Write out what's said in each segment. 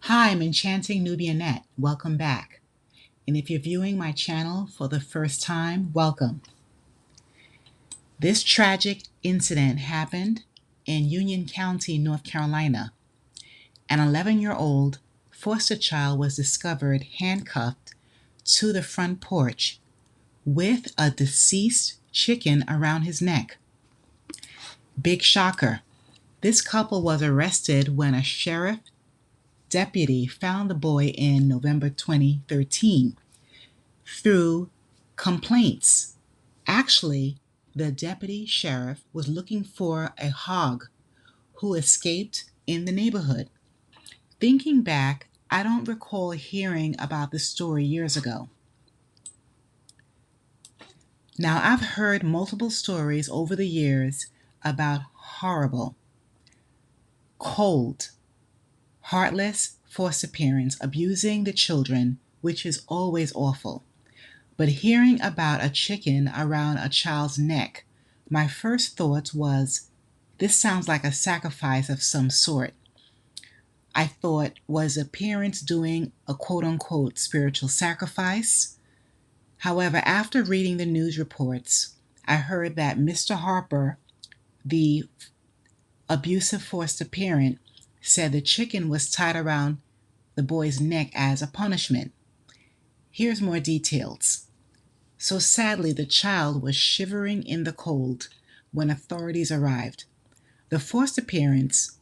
Hi, I'm Enchanting Nubianette. Welcome back. And if you're viewing my channel for the first time, welcome. This tragic incident happened in Union County, North Carolina. An 11-year-old foster child was discovered handcuffed to the front porch with a deceased chicken around his neck. Big shocker. This couple was arrested when a sheriff deputy found the boy in November 2013 through complaints. Actually, the deputy sheriff was looking for a hog who escaped in the neighborhood. Thinking back, I don't recall hearing about this story years ago. Now, I've heard multiple stories over the years about horrible, cold, heartless foster parents abusing the children, which is always awful. But hearing about a chicken around a child's neck, my first thought was, this sounds like a sacrifice of some sort. I thought, was the parents doing a quote-unquote spiritual sacrifice? However, after reading the news reports, I heard that Mr. Harper, the abusive foster parent, said the chicken was tied around the boy's neck as a punishment. Here's more details. So sadly, the child was shivering in the cold when authorities arrived. The foster parents,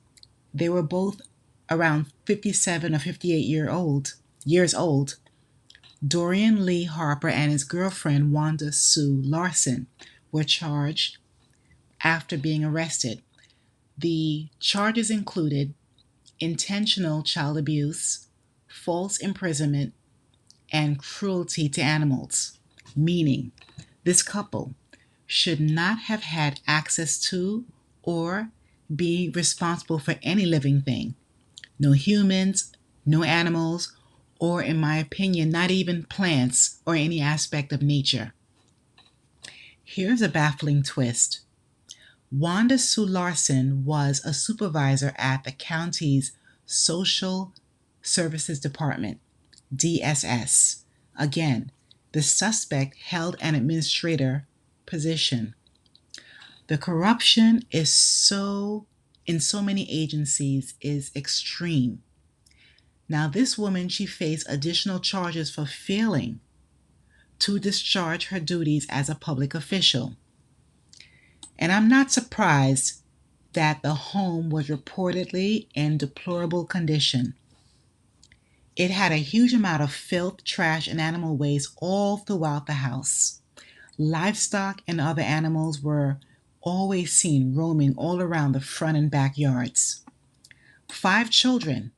they were both around 57 or 58 years old. Dorian Lee Harper and his girlfriend Wanda Sue Larson were charged after being arrested. The charges included intentional child abuse, false imprisonment, and cruelty to animals, meaning this couple should not have had access to or be responsible for any living thing. No humans, no animals, or in my opinion, not even plants or any aspect of nature. Here's a baffling twist. Wanda Sue Larson was a supervisor at the county's Social Services Department, DSS. Again, the suspect held an administrator position. The corruption is in so many agencies is extreme. Now, this woman, she faced additional charges for failing to discharge her duties as a public official. And I'm not surprised that the home was reportedly in deplorable condition. It had a huge amount of filth, trash, and animal waste all throughout the house. Livestock and other animals were always seen roaming all around the front and backyards. 5 children,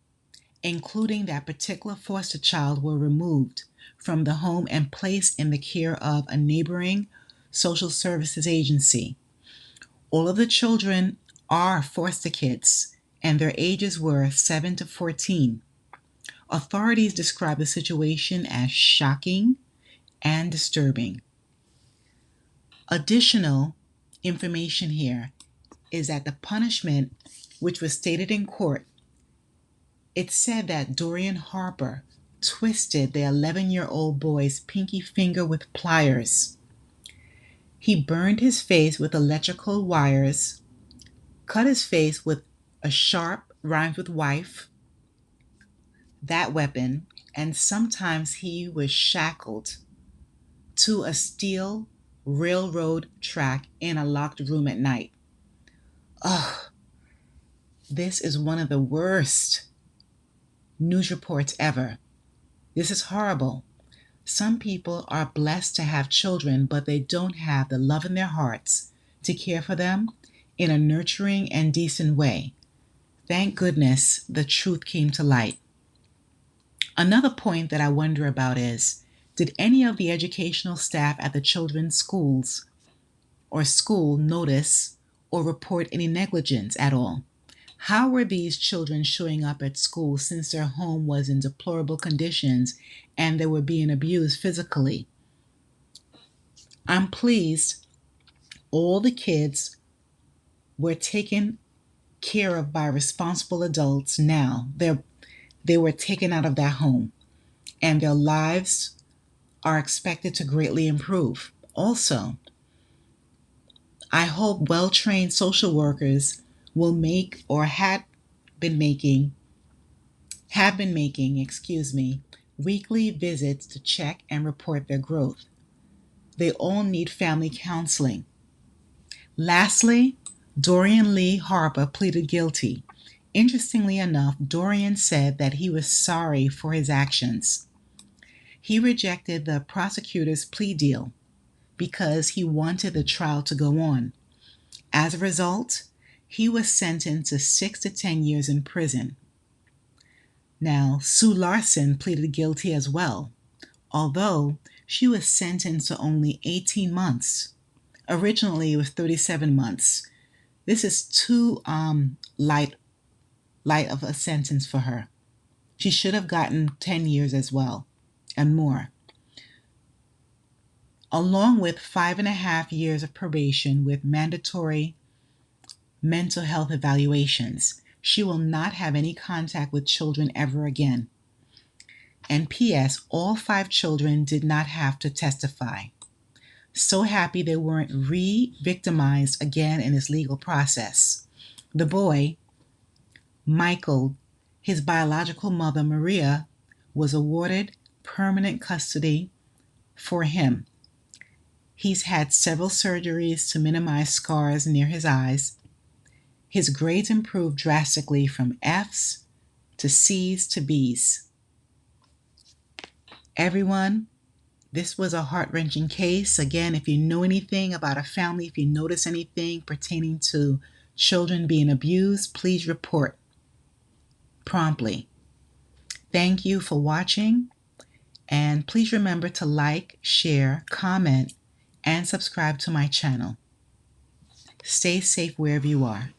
including that particular foster child, were removed from the home and placed in the care of a neighboring social services agency. All of the children are foster kids, and their ages were 7 to 14. Authorities describe the situation as shocking and disturbing. Additional information here is that the punishment, which was stated in court, it said that Dorian Harper twisted the 11-year-old boy's pinky finger with pliers. He burned his face with electrical wires, cut his face with a sharp rhymes with wife, that weapon, and sometimes he was shackled to a steel railroad track in a locked room at night. Ugh, this is one of the worst news reports ever. This is horrible. Some people are blessed to have children, but they don't have the love in their hearts to care for them in a nurturing and decent way. Thank goodness the truth came to light. Another point that I wonder about is, did any of the educational staff at the children's schools or school notice or report any negligence at all? How were these children showing up at school since their home was in deplorable conditions and they were being abused physically? I'm pleased all the kids were taken care of by responsible adults now. they were taken out of that home, and their lives are expected to greatly improve. Also, I hope well-trained social workers will make or have been making, weekly visits to check and report their growth. They all need family counseling. Lastly, Dorian Lee Harper pleaded guilty. Interestingly enough, Dorian said that he was sorry for his actions. He rejected the prosecutor's plea deal because he wanted the trial to go on. As a result, he was sentenced to 6 to 10 years in prison. Now, Sue Larson pleaded guilty as well, although she was sentenced to only 18 months. Originally, it was 37 months. This is too light of a sentence for her. She should have gotten 10 years as well, and more. Along with 5.5 years of probation with mandatory mental health evaluations. She will not have any contact with children ever again. And P.S. All 5 children did not have to testify. So happy they weren't re-victimized again in this legal process. The boy, Michael, his biological mother, Maria, was awarded permanent custody for him. He's had several surgeries to minimize scars near his eyes. His grades improved drastically from F's to C's to B's. Everyone, this was a heart-wrenching case. Again, if you know anything about a family, if you notice anything pertaining to children being abused, please report promptly. Thank you for watching, and please remember to like, share, comment, and subscribe to my channel. Stay safe wherever you are.